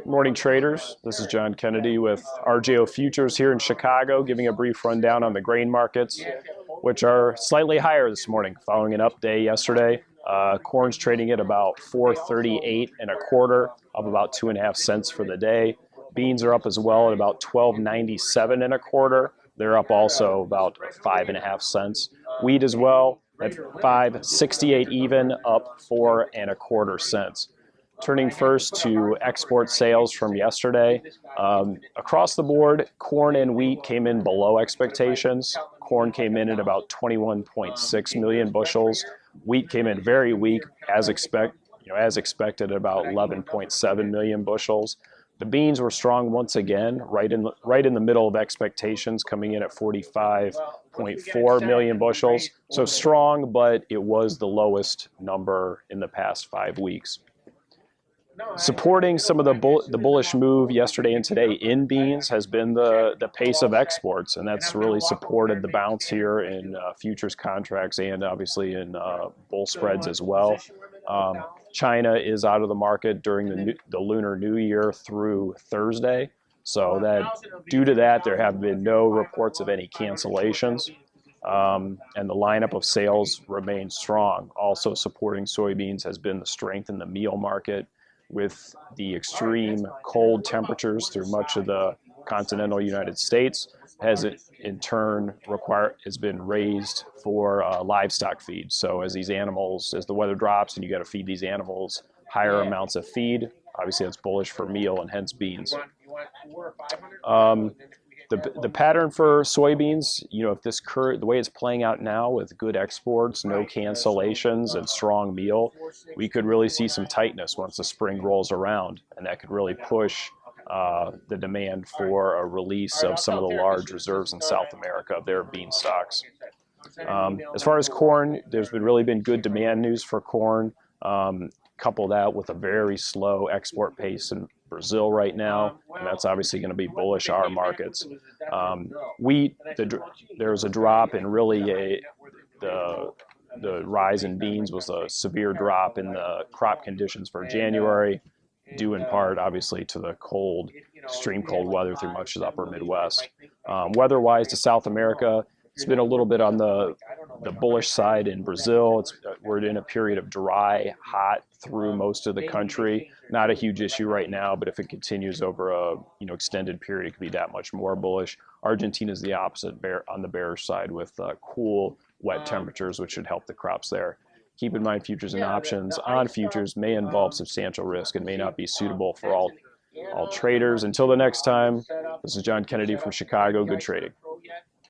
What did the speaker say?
Morning traders, this is John Kennedy with RJO Futures here in Chicago, giving a brief rundown on the grain markets, which are slightly higher this morning following an up day yesterday. Corn's trading at about 438 and a quarter, up about 2.5 cents for the day. Beans are up as well at about 1297 and a quarter. They're up also about 5.5 cents. Wheat as well at 568 even, up 4.25 cents. Turning first to export sales from yesterday, across the board, corn and wheat came in below expectations. Corn came in at about 21.6 million bushels. Wheat came in very weak, as expected, at about 11.7 million bushels. The beans were strong once again, right in the middle of expectations, coming in at 45.4 million bushels. So strong, but it was the lowest number in the past 5 weeks. Supporting some of the bullish move yesterday and today in beans has been the pace of exports, and that's really supported the bounce here in futures contracts and obviously in bull spreads as well. China is out of the market during the Lunar New Year through Thursday, so that due to that there have been no reports of any cancellations, and the lineup of sales remains strong. Also supporting soybeans has been the strength in the meal market, with the extreme cold temperatures through much of the continental United States, has it in turn has been raised for livestock feed. So as the weather drops and you got to feed these animals higher amounts of feed, obviously that's bullish for meal and hence beans. The pattern for soybeans, if the way it's playing out now with good exports, no cancellations, and strong meal, we could really see some tightness once the spring rolls around, and that could really push the demand for a release of some of the large reserves in South America of their bean stocks. As far as corn, there's really been good demand news for corn. Couple that with a very slow export pace in Brazil right now, and that's obviously going to be bullish our markets. Wheat, there's a drop in the rise in beans was a severe drop in the crop conditions for January, due in part obviously to the extreme cold weather through much of the upper Midwest. Weather-wise to South America, it's been a little bit on the bullish side in Brazil. We're in a period of dry, hot through most of the country. Not a huge issue right now, but if it continues over a extended period, it could be that much more bullish. Argentina is the opposite, on the bearish side, with cool, wet temperatures, which should help the crops there. Keep in mind, futures and options on futures may involve substantial risk and may not be suitable for all traders. Until the next time, this is John Kennedy from Chicago. Good trading.